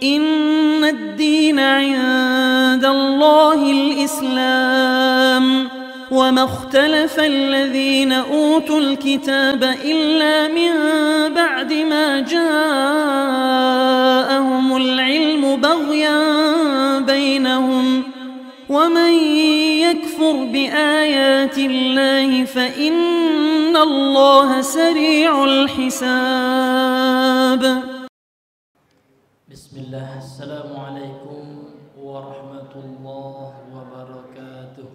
إن الدين عند الله الإسلام وما اختلف الذين أوتوا الكتاب إلا من بعد ما جاءهم العلم بغيا بينهم ومن يكفر بآيات الله فإن الله سريع الحساب. بسم الله. السلام عليكم ورحمة الله وبركاته.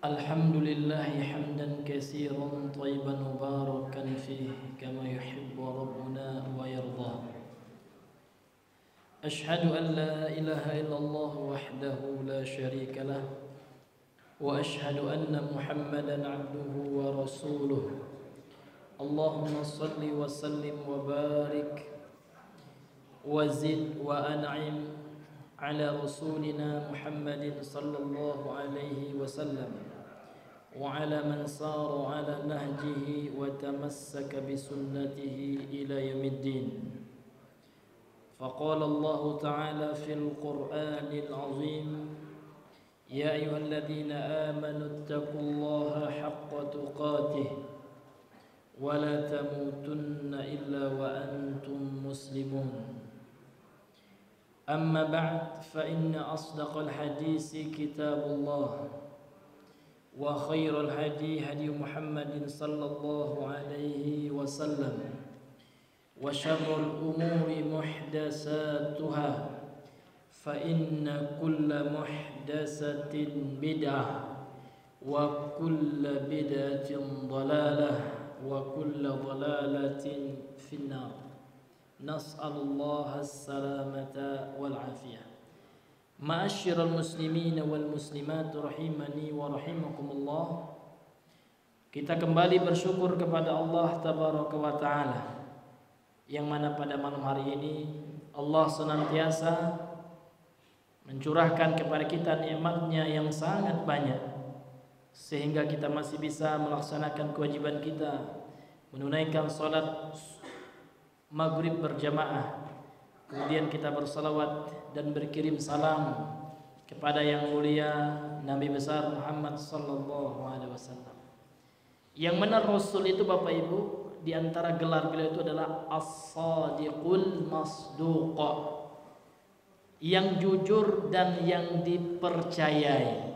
الحمد لله حمدا كثيرا طيبا مباركا فيه كما يحب ربنا ويرضى. أشهد أن لا إله إلا الله وحده لا شريك له وأشهد أن محمدا عبده ورسوله. اللهم صل وسلم وبارك وزد وأنعم على رسولنا محمد صلى الله عليه وسلم وعلى من صار على نهجه وتمسك بسنته إلى يوم الدين. فقال الله تعالى في القرآن العظيم: يا أيها الذين آمنوا اتقوا الله حق تقاته ولا تموتن إلا وأنتم مسلمون. أما بعد، فإن أصدق الحديث كتاب الله وخير الهدي هدي محمد صلى الله عليه وسلم وشر الأمور محدثاتها فإن كل محدثة بدعة وكل بدعة ضلالة وكل ضلالة في النار. نسأل الله السلامة والعافية. Ma'asyiral muslimin wal muslimat rahimani wa rahimakumullah. Kita kembali bersyukur kepada Allah tabaraka wa taala, yang mana pada malam hari ini Allah senantiasa mencurahkan kepada kita nikmat-Nya yang sangat banyak, sehingga kita masih bisa melaksanakan kewajiban kita, menunaikan salat maghrib berjamaah, kemudian kita bersalawat dan berkirim salam kepada yang mulia Nabi besar Muhammad sallallahu alaihi wasallam. Yang mana Rasul itu Bapak Ibu, di antara gelar beliau itu adalah As-Sadiqul Masduq, yang jujur dan yang dipercayai.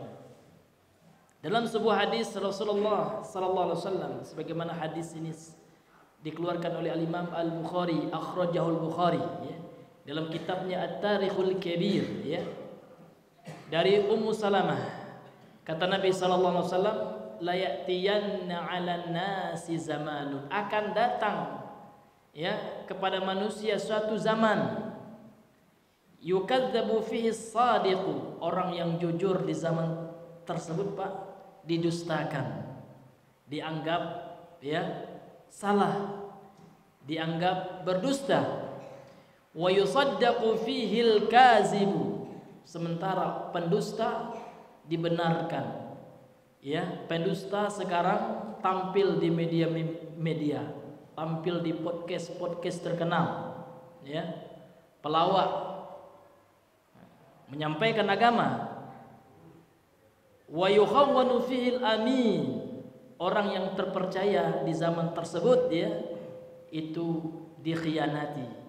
Dalam sebuah hadis Rasulullah sallallahu alaihi wasallam, sebagaimana hadis ini dikeluarkan oleh Al-Imam Al-Bukhari, akhrajahul Bukhari ya, dalam kitabnya At-Tarikhul Kabir ya, dari Ummu Salamah, kata Nabi sallallahu alaihi wasallam, la ya'tiyanna 'alan nasi zamanun, akan datang ya kepada manusia suatu zaman, yukadzabu fihi as-sadiqu, orang yang jujur di zaman tersebut Pak didustakan, dianggap ya salah, dianggap berdusta. Wa yusaddaqu fihi al-kazibu, sementara pendusta dibenarkan. Ya, pendusta sekarang tampil di media, tampil di podcast terkenal, ya, pelawak, menyampaikan agama. Wa yukhawwanu fihi al-amin, orang yang terpercaya di zaman tersebut ya itu dikhianati.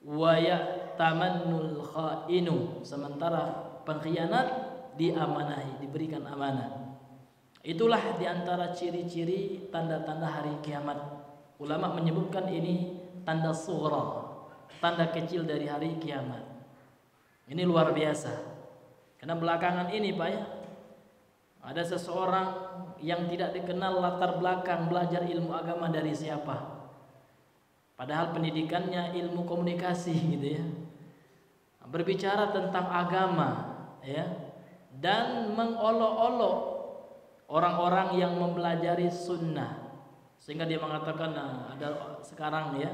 Wa ya'tamannul khainu, sementara pengkhianat diamanahi, diberikan amanah. Itulah diantara ciri-ciri tanda-tanda hari kiamat. Ulama menyebutkan ini tanda sughra, tanda kecil dari hari kiamat. Ini luar biasa. Karena belakangan ini Pak ya, ada seseorang yang tidak dikenal latar belakang belajar ilmu agama dari siapa. Padahal pendidikannya ilmu komunikasi gitu ya. Berbicara tentang agama ya, dan mengolok-olok orang-orang yang mempelajari sunnah, sehingga dia mengatakan, nah, ada sekarang ya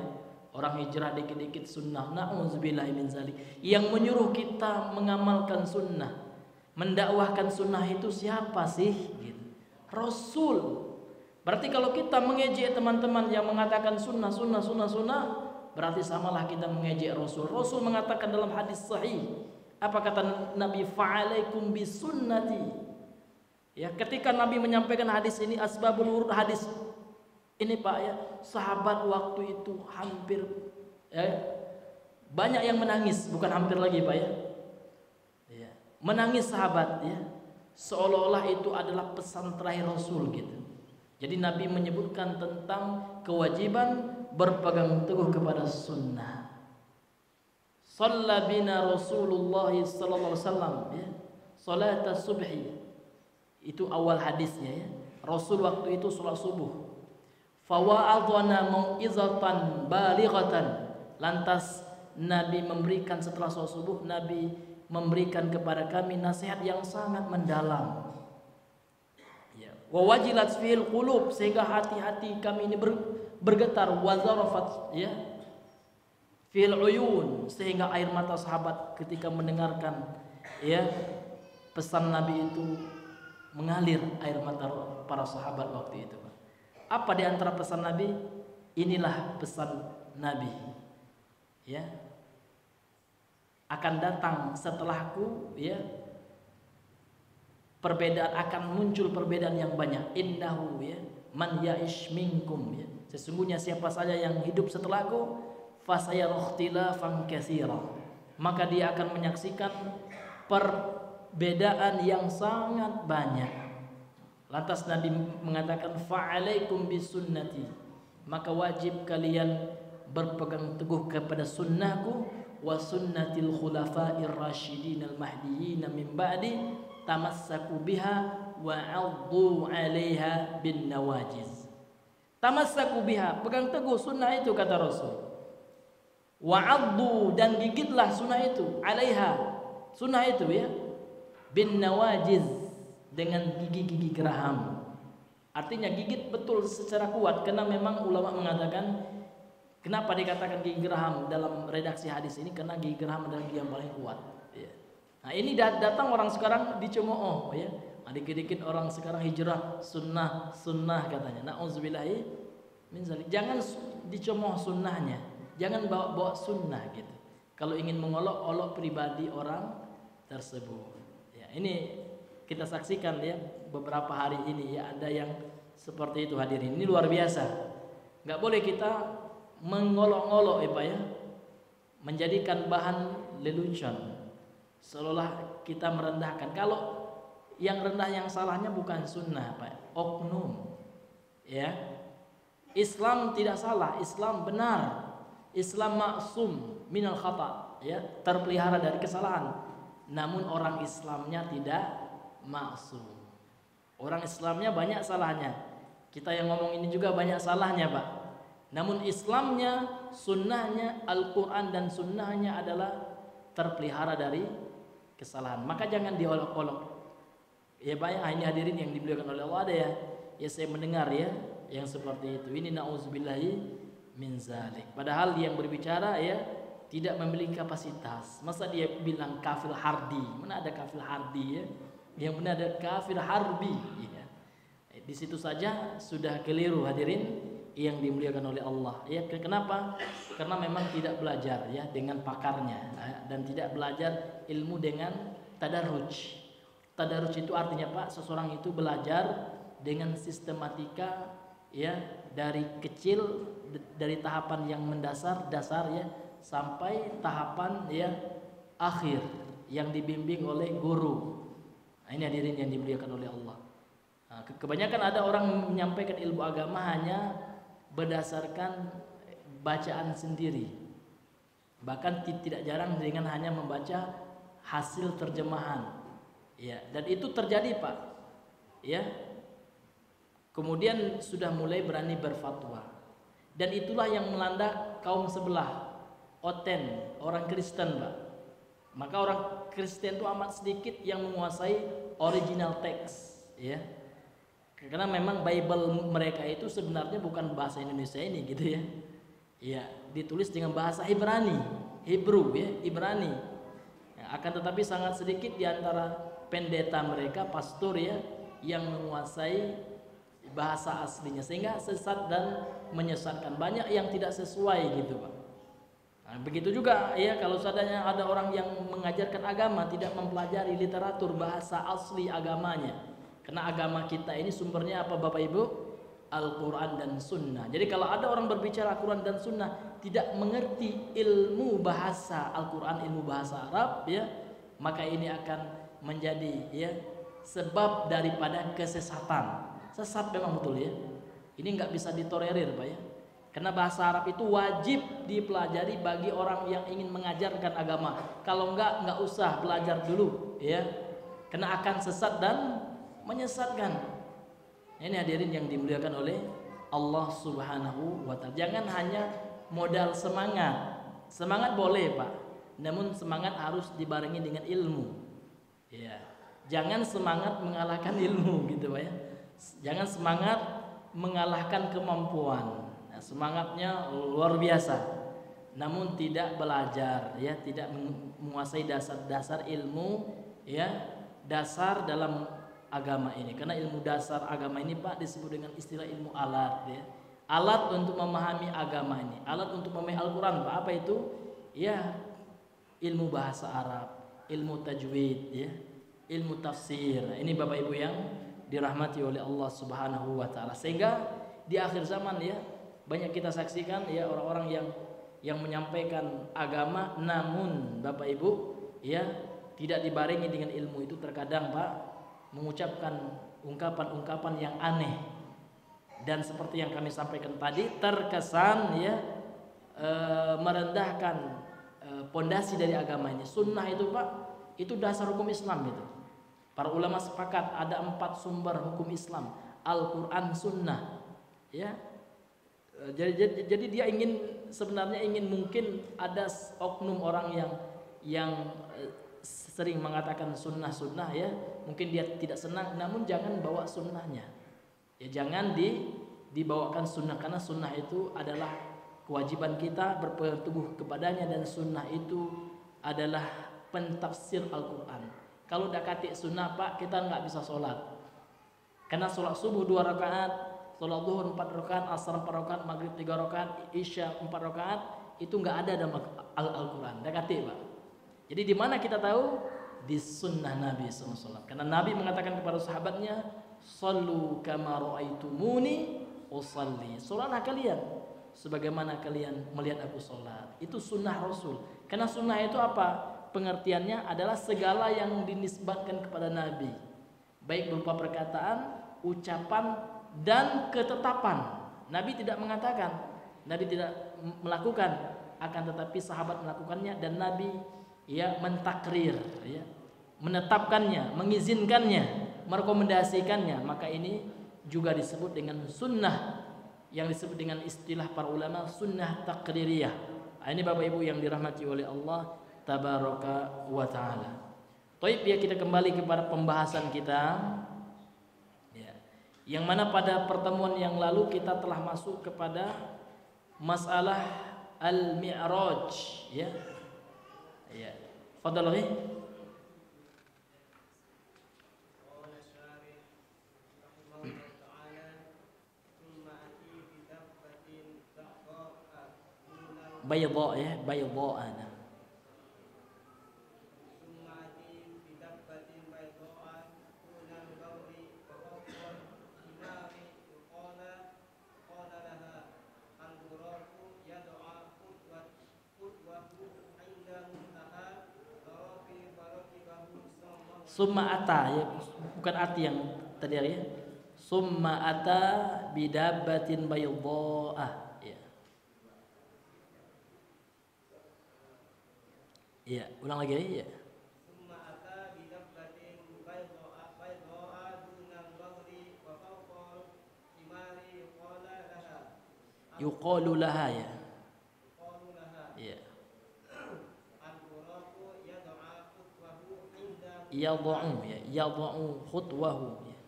orang hijrah dikit-dikit sunnah. Na'udzubillahi min zalik. Yang menyuruh kita mengamalkan sunnah, mendakwahkan sunnah itu siapa sih? Gitu. Rasul Berarti kalau kita mengejek teman-teman yang mengatakan sunnah, berarti samalah kita mengejek Rasul. Rasul mengatakan dalam hadis sahih, apa kata Nabi? Fa'alaikum bisunnati. Ya, ketika Nabi menyampaikan hadis ini, asbabul wurud hadis ini Pak ya, sahabat waktu itu hampir ya, banyak yang menangis, bukan hampir lagi Pak ya. Ya, menangis sahabat ya. Seolah-olah itu adalah pesan terakhir Rasul gitu. Jadi Nabi menyebutkan tentang kewajiban berpegang teguh kepada sunnah. Shalla bina Rasulullah sallallahu alaihi wasallam ya, salat subhi. Itu awal hadisnya ya. Rasul waktu itu salat subuh. Fawa'adhana mau'izatan balighatan. Lantas Nabi memberikan setelah salat subuh, Nabi memberikan kepada kami nasihat yang sangat mendalam. Wa wajilat fil qulub, sehingga hati-hati kami ini bergetar, wa zarafat ya fil uyun, sehingga air mata sahabat ketika mendengarkan ya pesan Nabi itu mengalir air mata para sahabat waktu itu. Apa di antara pesan Nabi? Inilah pesan Nabi ya, akan datang setelahku ya perbedaan, akan muncul perbedaan yang banyak. Innahu ya man ya'ish minkum ya, sesungguhnya siapa saja yang hidup setelahku fasayara ikhtilafan katsira, maka dia akan menyaksikan perbedaan yang sangat banyak. Lantas Nabi mengatakan fa'alaikum bisunnati, maka wajib kalian berpegang teguh kepada sunnahku wa sunnatil khulafa'ir rasyidin al mahdiyyin min ba'di tamassaku biha wa 'addu 'alaiha bin nawajiz. Tamassaku biha, pegang teguh sunnah itu kata Rasul. Wa 'addu, dan gigitlah sunnah itu, 'alaiha, sunnah itu ya, bin nawajiz, dengan gigi-gigi geraham. Artinya gigit betul secara kuat, karena memang ulama mengatakan kenapa dikatakan gigi geraham dalam redaksi hadis ini, karena gigi geraham adalah gigi yang paling kuat ya. Nah ini datang orang sekarang dicemooh ya, dikit-dikit orang sekarang hijrah sunnah katanya. Na'udzubillahi min zalik. Jangan dicemooh sunnahnya, jangan bawa sunnah gitu. Kalau ingin mengolok-olok pribadi orang tersebut. Ya, ini kita saksikan ya beberapa hari ini ya, ada yang seperti itu hadirin. Ini luar biasa. Nggak boleh kita mengolok-olok ya Pak ya, menjadikan bahan lelucon, seolah kita merendahkan. Kalau yang rendah, yang salahnya bukan sunnah Pak, oknum ya. Islam tidak salah, Islam benar, Islam maksum minal khata ya, terpelihara dari kesalahan. Namun orang Islamnya tidak maksum. Orang Islamnya banyak salahnya. Kita yang ngomong ini juga banyak salahnya Pak. Namun Islamnya, sunnahnya, Al-Quran dan sunnahnya adalah terpelihara dari kesalahan. Maka jangan diolok-olok ya Pak ya. Ini hadirin yang dimuliakan oleh Allah, ada ya saya mendengar ya yang seperti itu. Ini na'udzubillahi min zalik. Padahal yang berbicara ya tidak memiliki kapasitas. Masa dia bilang kafir hardi? Mana ada kafir hardi ya? Yang benar ada kafir harbi ya. Di situ saja sudah keliru hadirin yang dimuliakan oleh Allah ya. Kenapa? Karena memang tidak belajar ya dengan pakarnya dan tidak belajar ilmu dengan tadarruj. Tadarruj itu artinya Pak, seseorang itu belajar dengan sistematika ya, dari kecil, dari tahapan yang mendasar ya, sampai tahapan ya akhir yang dibimbing oleh guru. Nah, ini hadirin yang dimuliakan oleh Allah. Nah, kebanyakan ada orang menyampaikan ilmu agama hanya berdasarkan bacaan sendiri, bahkan tidak jarang dengan hanya membaca hasil terjemahan ya, dan itu terjadi Pak ya. Kemudian sudah mulai berani berfatwa, dan itulah yang melanda kaum sebelah, Oten, orang Kristen Pak. Maka orang Kristen itu amat sedikit yang menguasai original text ya. Karena memang Bible mereka itu sebenarnya bukan bahasa Indonesia ini gitu ya. Ya, ditulis dengan bahasa Ibrani, Hebrew ya, Ibrani. Ya, akan tetapi sangat sedikit di antara pendeta mereka, pastor ya, yang menguasai bahasa aslinya, sehingga sesat dan menyesatkan. Banyak yang tidak sesuai gitu Pak. Nah, begitu juga ya kalau seandainya ada orang yang mengajarkan agama tidak mempelajari literatur bahasa asli agamanya. Karena agama kita ini sumbernya apa Bapak Ibu? Al-Quran dan Sunnah. Jadi kalau ada orang berbicara Al-Quran dan Sunnah tidak mengerti ilmu bahasa Al-Quran, ilmu bahasa Arab ya, maka ini akan menjadi ya sebab daripada kesesatan. Sesat memang betul ya. Ini nggak bisa ditolerir Pak ya. Karena bahasa Arab itu wajib dipelajari bagi orang yang ingin mengajarkan agama. Kalau nggak usah belajar dulu ya. Karena akan sesat dan menyesatkan. Ini hadirin yang dimuliakan oleh Allah Subhanahu wa Ta'ala. Jangan hanya modal semangat. Semangat boleh Pak, namun semangat harus dibarengi dengan ilmu. Ya. Jangan semangat mengalahkan ilmu gitu Pak ya. Jangan semangat mengalahkan kemampuan. Nah, semangatnya luar biasa, namun tidak belajar ya, tidak menguasai dasar-dasar ilmu ya, dasar dalam agama ini. Karena ilmu dasar agama ini Pak disebut dengan istilah ilmu alat ya. Alat untuk memahami agama ini, alat untuk memahami Al-Quran Pak. Apa itu? Ya, ilmu bahasa Arab, ilmu tajwid ya, ilmu tafsir. Ini Bapak Ibu yang dirahmati oleh Allah Subhanahu wa Ta'ala. Sehingga di akhir zaman ya banyak kita saksikan ya orang-orang yang menyampaikan agama namun Bapak Ibu ya tidak dibarengi dengan ilmu itu, terkadang Pak mengucapkan ungkapan-ungkapan yang aneh, dan seperti yang kami sampaikan tadi terkesan ya merendahkan pondasi dari agama ini. Sunnah itu Pak, itu dasar hukum Islam itu. Para ulama sepakat ada 4 sumber hukum Islam, Al-Quran, Sunnah ya. Jadi dia sebenarnya ingin mungkin ada oknum orang yang sering mengatakan sunnah ya, mungkin dia tidak senang, namun jangan bawa sunnahnya ya, jangan dibawakan sunnah, karena sunnah itu adalah kewajiban kita berpegang teguh kepadanya, dan sunnah itu adalah pentafsir Al-Quran. Kalau udah katik sunnah Pak, kita nggak bisa sholat, karena sholat subuh 2 rakaat, sholat zuhur 4 rakaat, asar 4 rakaat, maghrib 3 rakaat, isya 4 rakaat, itu nggak ada dalam Al-Quran. Udah katik Pak. Jadi di mana kita tahu? Di sunnah Nabi SAW. Karena Nabi mengatakan kepada sahabatnya, "Sallu kama ra'aitumuni usalli." Salatlah kalian sebagaimana kalian melihat aku salat. Itu sunnah Rasul. Karena sunnah itu apa? Pengertiannya adalah segala yang dinisbatkan kepada Nabi, baik berupa perkataan, ucapan, dan ketetapan. Nabi tidak mengatakan, Nabi tidak melakukan, akan tetapi sahabat melakukannya, dan Nabi ya mentakrir ya, menetapkannya, mengizinkannya, merekomendasikannya. Maka ini juga disebut dengan sunnah, yang disebut dengan istilah para ulama sunnah takririyah. Ini Bapak Ibu yang dirahmati oleh Allah tabaraka wa taala. Baik, ya kita kembali kepada pembahasan kita ya, yang mana pada pertemuan yang lalu kita telah masuk kepada masalah al-mi'raj ya. Ya, fadhal lagi. Bayda ya, bayda ana. Summa ata ya, bukan ati yang tadi ya. Summa ata bidabbatin baydha'ah ya. Ya, ulang lagi ya. Summa ata bidabbatin baydha'ah dunal baghri wa fawqal himari yuqalu laha ya. Yadha'u ya, yadha'u khutwahu ya.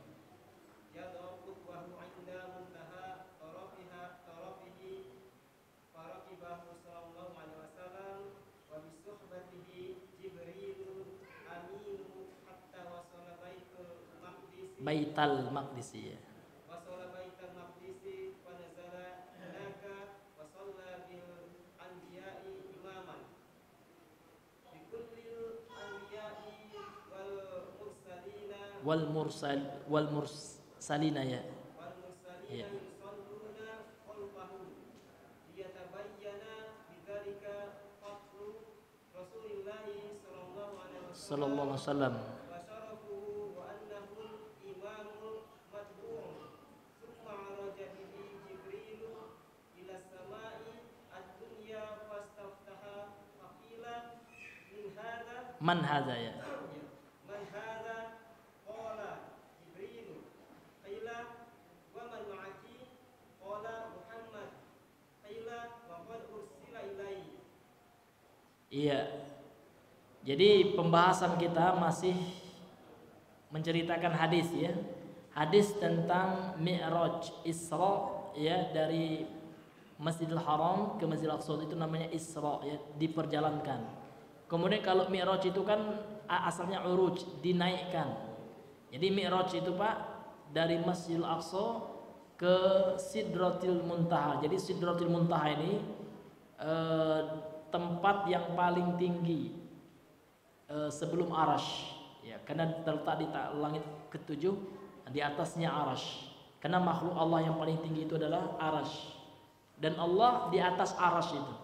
Yadha'u khutwahu 'inda muntaha tarafihi faraqibahu sallallahu alaihi wasallam wa bi suhbatihi Jibril amin hatta wasala baital maqdis ya. Wasala wal mursalina ya. Iya. Sallallahu alaihi wasallam. Man hadza ya. Man hadza qala Jibril qila wa man ma'aki qala Muhammad qila wa qad ursila ilaihi. Iya. Jadi pembahasan kita masih menceritakan hadis ya. Hadis tentang Mi'raj Isra ya, dari Masjidil Haram ke Masjidil Aqsa itu namanya Isra ya, diperjalankan. Kemudian kalau Mi'raj itu kan asalnya uruj, dinaikkan. Jadi Mi'raj itu Pak dari Masjidil Aqsa ke Sidratil Muntaha. Jadi Sidratil Muntaha ini tempat yang paling tinggi sebelum Arash ya, karena terletak di langit ketujuh, di atasnya Arash. Karena makhluk Allah yang paling tinggi itu adalah Arash, dan Allah di atas Arash itu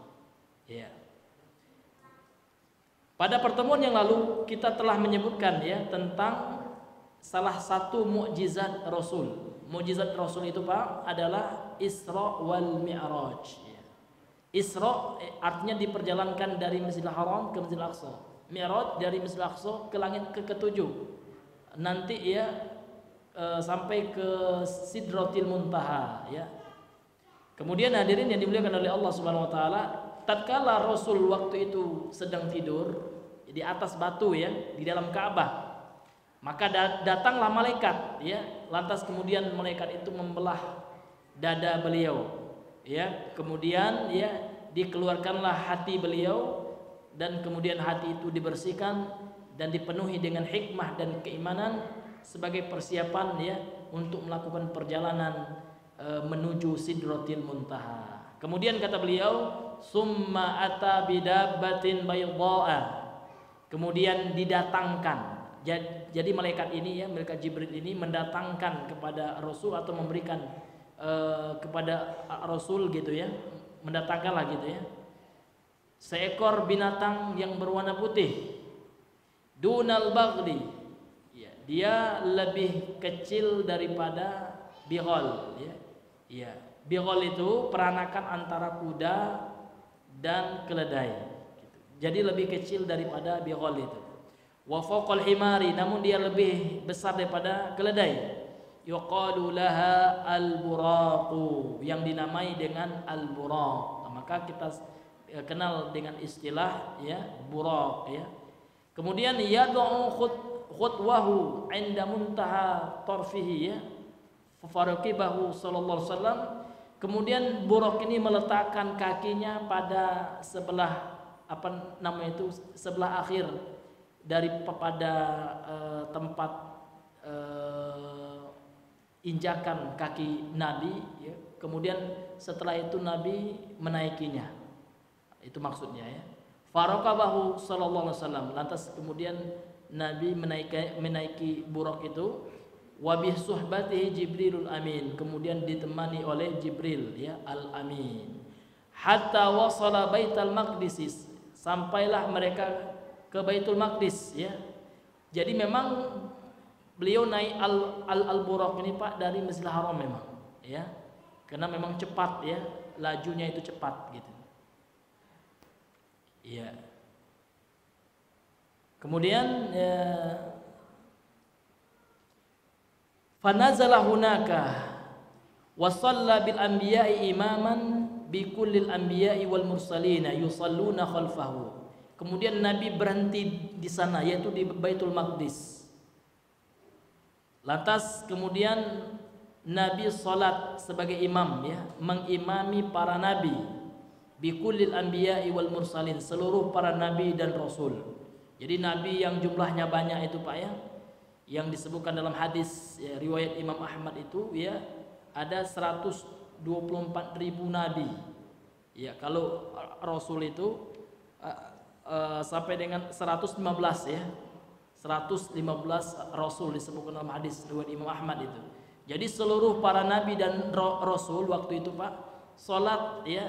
ya. Pada pertemuan yang lalu kita telah menyebutkan ya tentang salah satu mukjizat Rasul. Mukjizat Rasul itu Pak adalah Isra wal Mi'raj ya. Isra artinya diperjalankan dari Masjidil Haram ke Masjidil Aqsa. Mi'raj dari Masjidil Aqsa ke langit ke-7. Nanti ya sampai ke Sidratil Muntaha ya. Kemudian hadirin yang dimuliakan oleh Allah Subhanahu wa taala, tatkala Rasul waktu itu sedang tidur di atas batu ya, di dalam Ka'bah, maka datanglah malaikat ya, lantas kemudian malaikat itu membelah dada beliau ya, kemudian ya dikeluarkanlah hati beliau, dan kemudian hati itu dibersihkan dan dipenuhi dengan hikmah dan keimanan sebagai persiapan ya untuk melakukan perjalanan menuju Sidratil Muntaha. Kemudian kata beliau, summa ata bidabbatin baydha'a. Kemudian didatangkan. Jadi malaikat ini ya, malaikat Jibril ini mendatangkan kepada Rasul atau memberikan kepada Rasul gitu ya, mendatangkanlah gitu ya, seekor binatang yang berwarna putih, dunal baghli ya, dia lebih kecil daripada bighal ya. Ya, bighal itu peranakan antara kuda dan keledai gitu. Jadi lebih kecil daripada bighal itu. Wa fawqal himari, namun dia lebih besar daripada keledai. Yuqalu laha al-buraqu, yang dinamai dengan al-buraq. Maka kita kenal dengan istilah ya buraq ya. Kemudian yad'u khutwahu 'inda muntaha tarfihi ya. Faraqibahu sallallahu alaihi wasallam. Kemudian buraq ini meletakkan kakinya pada sebelah sebelah akhir dari pada tempat injakan kaki Nabi ya. Kemudian setelah itu Nabi menaikinya, itu maksudnya ya. Faraqabahu sallallahu alaihi wasallam, lantas kemudian Nabi menaiki buraq itu, wa bi suhbatihi Jibrilul Amin, kemudian ditemani oleh Jibril ya Al-Amin, hatta wasala Baitul Maqdis, sampailah mereka ke Baitul Maqdis ya. Jadi memang beliau naik al-buraq ini Pak dari Masjidil Haram memang ya, karena memang cepat ya, lajunya itu cepat gitu ya. Kemudian ya, fanazala hunaka wa shalla bil anbiya'i imaman bi kullil anbiya'i wal mursalina yusalluna khalfahu. Kemudian Nabi berhenti di sana, yaitu di Baitul Maqdis. Lantas kemudian Nabi salat sebagai imam ya, mengimami para nabi, bi kullil anbiya'i wal mursalin, seluruh para nabi dan rasul. Jadi nabi yang jumlahnya banyak itu Pak ya, yang disebutkan dalam hadis ya, riwayat Imam Ahmad itu ya, ada 124.000 nabi. Ya, kalau rasul itu sampai dengan 115 ya. 115 rasul disebutkan dalam hadis riwayat Imam Ahmad itu. Jadi seluruh para nabi dan rasul waktu itu Pak salat ya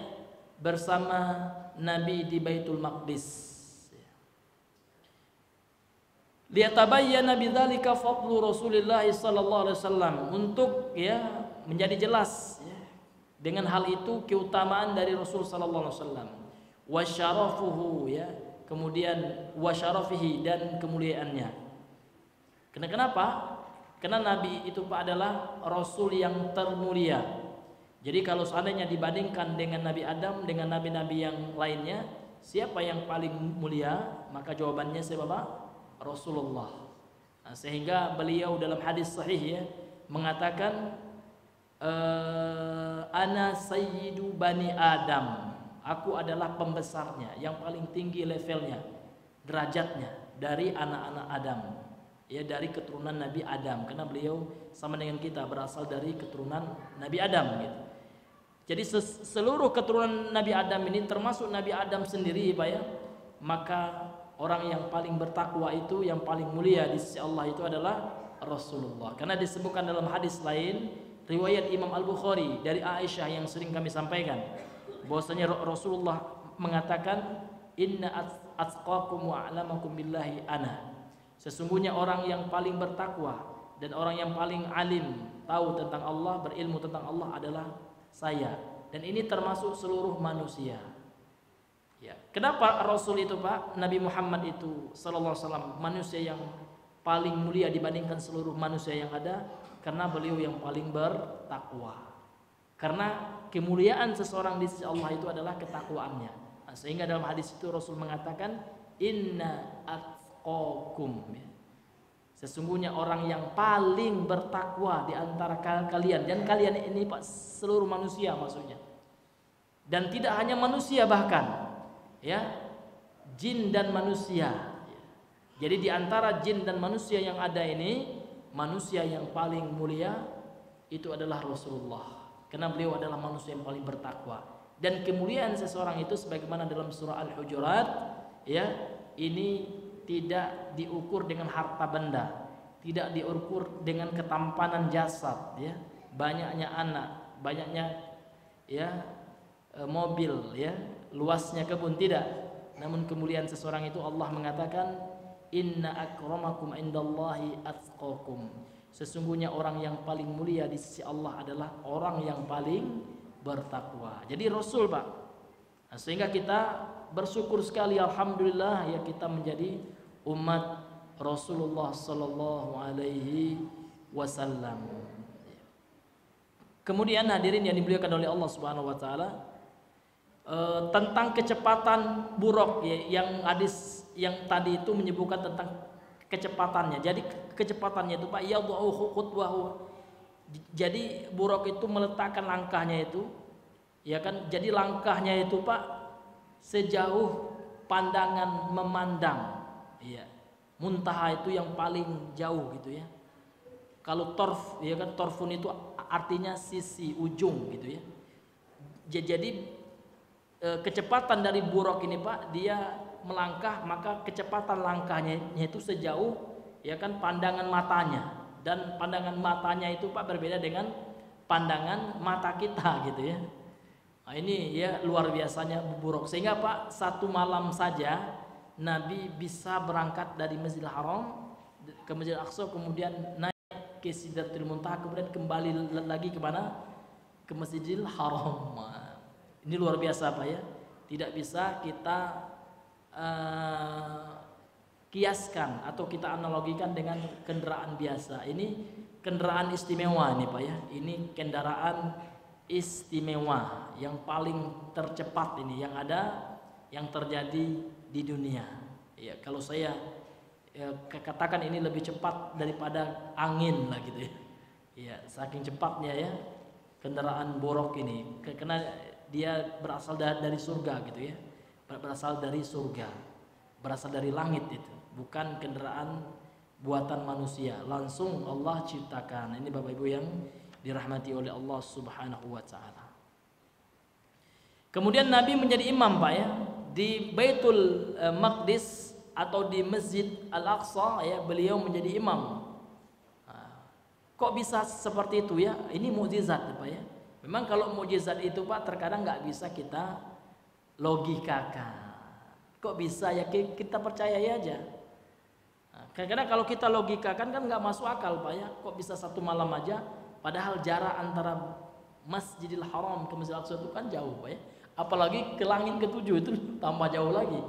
bersama Nabi di Baitul Maqdis. Liyatabayyana bidzalika fadlu Rasulillah sallallahu alaihi wasallam, untuk ya menjadi jelas ya, dengan hal itu keutamaan dari Rasul sallallahu alaihi wasallam, wa syarafuhu ya, kemudian wa syarafihi dan kemuliaannya. Kenapa? Karena Nabi itu Pak adalah Rasul yang termulia. Jadi kalau seandainya dibandingkan dengan Nabi Adam dengan nabi-nabi yang lainnya, siapa yang paling mulia? Maka jawabannya siapa Pak? Rasulullah. Nah, sehingga beliau dalam hadis sahih ya mengatakan ana sayyidu bani Adam, aku adalah pembesarnya, yang paling tinggi levelnya, derajatnya dari anak-anak Adam, ya dari keturunan Nabi Adam, karena beliau sama dengan kita berasal dari keturunan Nabi Adam gitu. Jadi seluruh keturunan Nabi Adam ini termasuk Nabi Adam sendiri Pak ya, maka orang yang paling bertakwa itu, yang paling mulia di sisi Allah itu adalah Rasulullah. Karena disebutkan dalam hadis lain riwayat Imam Al-Bukhari dari Aisyah yang sering kami sampaikan, bahwasanya Rasulullah mengatakan inna atqakum wa a'lamakum billahi ana. Sesungguhnya orang yang paling bertakwa dan orang yang paling alim tahu tentang Allah, berilmu tentang Allah adalah saya. Dan ini termasuk seluruh manusia. Ya. Kenapa Rasul itu Pak, Nabi Muhammad itu sallallahu alaihi wasallam manusia yang paling mulia dibandingkan seluruh manusia yang ada? Karena beliau yang paling bertakwa. Karena kemuliaan seseorang di sisi Allah itu adalah ketakwaannya. Nah, sehingga dalam hadis itu Rasul mengatakan inna atqakum. Sesungguhnya orang yang paling bertakwa di antara kalian, dan kalian ini Pak seluruh manusia maksudnya. Dan tidak hanya manusia bahkan ya, jin dan manusia. Jadi di antara jin dan manusia yang ada ini, manusia yang paling mulia itu adalah Rasulullah. Karena beliau adalah manusia yang paling bertakwa. Dan kemuliaan seseorang itu sebagaimana dalam surah Al-Hujurat ya, ini tidak diukur dengan harta benda, tidak diukur dengan ketampanan jasad ya, banyaknya anak, banyaknya ya mobil ya, luasnya kebun, tidak. Namun kemuliaan seseorang itu Allah mengatakan inna akramakum indallahi atqakum. Sesungguhnya orang yang paling mulia di sisi Allah adalah orang yang paling bertakwa. Jadi Rasul Pak. Nah, sehingga kita bersyukur sekali alhamdulillah ya kita menjadi umat Rasulullah sallallahu alaihi wasallam. Kemudian hadirin yang dimuliakan oleh Allah Subhanahu wa taala, tentang kecepatan buruk ya, yang hadis yang tadi itu menyebutkan tentang kecepatannya. Jadi kecepatannya itu Pak yadhu khutwahu. Jadi buruk itu meletakkan langkahnya itu ya kan. Jadi langkahnya itu Pak sejauh pandangan memandang. Iya. Muntaha itu yang paling jauh gitu ya. Kalau torf ya kan, torfun itu artinya sisi ujung gitu ya. Jadi kecepatan dari buruk ini Pak, dia melangkah maka kecepatan langkahnya itu sejauh ya kan pandangan matanya, dan pandangan matanya itu Pak berbeda dengan pandangan mata kita gitu ya. Nah, ini ya luar biasanya buruk, sehingga Pak satu malam saja Nabi bisa berangkat dari Masjidil Haram ke Masjidil Aqsa, kemudian naik ke Sidratul Muntaha, kemudian kembali lagi ke mana? Ke Masjidil Haram. Ini luar biasa Pak ya. Tidak bisa kita kiaskan atau kita analogikan dengan kendaraan biasa. Ini kendaraan istimewa nih Pak ya. Ini kendaraan istimewa yang paling tercepat ini yang ada, yang terjadi di dunia. Ya, kalau saya katakan ini lebih cepat daripada angin lah gitu ya. Ya, saking cepatnya ya kendaraan borok ini, karena dia berasal dari surga gitu ya. Berasal dari surga, berasal dari langit itu, bukan kendaraan buatan manusia, langsung Allah ciptakan. Ini Bapak Ibu yang dirahmati oleh Allah Subhanahu wa taala. Kemudian Nabi menjadi imam Pak ya di Baitul Maqdis atau di Masjid Al-Aqsa ya, beliau menjadi imam. Kok bisa seperti itu ya? Ini mukjizat Pak ya. Memang kalau mukjizat itu Pak terkadang nggak bisa kita logikakan. Kok bisa ya, kita percayai aja. Kadang-kadang kalau kita logikakan kan nggak masuk akal Pak ya. Kok bisa satu malam aja, padahal jarak antara Masjidil Haram ke Masjidil Aqsa itu kan jauh Pak ya. Apalagi ke langit ketujuh itu tambah jauh lagi.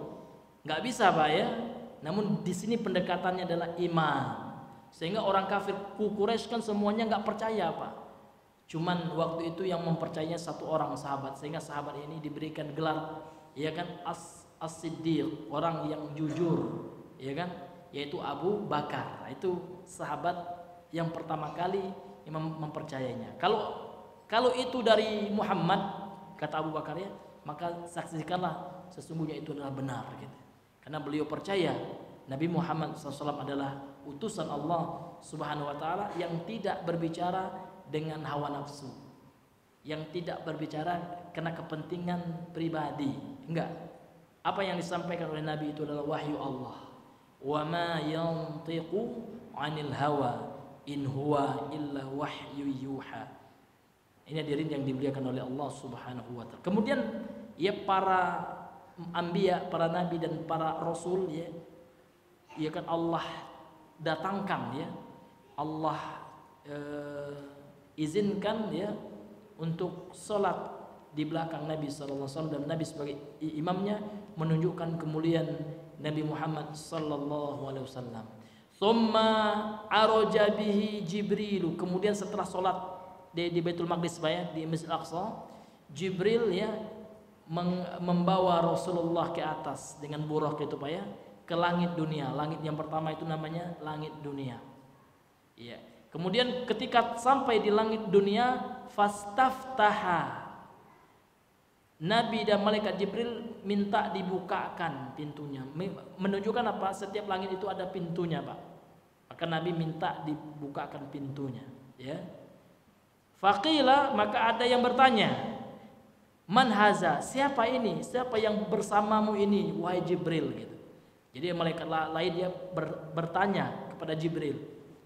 Nggak bisa Pak ya. Namun di sini pendekatannya adalah iman. Sehingga orang kafir Quraisy kan semuanya nggak percaya Pak. Cuman waktu itu yang mempercayainya satu orang sahabat, sehingga sahabat ini diberikan gelar ya kan As-Siddiq, orang yang jujur, ya kan, yaitu Abu Bakar. Itu sahabat yang pertama kali yang mempercayainya. Kalau itu dari Muhammad, kata Abu Bakar ya, maka saksikanlah sesungguhnya itu adalah benar gitu. Karena beliau percaya Nabi Muhammad SAW adalah utusan Allah Subhanahu wa taala yang tidak berbicara dengan hawa nafsu, yang tidak berbicara karena kepentingan pribadi, enggak. Apa yang disampaikan oleh Nabi itu adalah wahyu Allah. Wa ma yantiqu 'anil hawa in huwa illa wahyu yuha. Ini hadirin yang dimuliakan oleh Allah Subhanahu wa taala. Kemudian ya para anbiya, para nabi dan para rasul ya kan Allah datangkan ya. Allah izinkan ya untuk sholat di belakang Nabi SAW, dan Nabi sebagai imamnya menunjukkan kemuliaan Nabi Muhammad SAW. Thumma araja bihi Jibril. Kemudian setelah sholat di Baitul Maqdis di Masjid Al-Aqsa, Jibril ya membawa Rasulullah ke atas dengan buraq itu Pak ya, ke langit dunia. Langit yang pertama itu namanya langit dunia. Ya. Kemudian ketika sampai di langit dunia, fastaftaha. Nabi dan malaikat Jibril minta dibukakan pintunya. Menunjukkan apa? Setiap langit itu ada pintunya, Pak. Maka Nabi minta dibukakan pintunya, ya. Faqila, maka ada yang bertanya, "Man haza? Siapa ini? Siapa yang bersamamu ini, wahai Jibril?" gitu. Jadi malaikat lain dia bertanya kepada Jibril.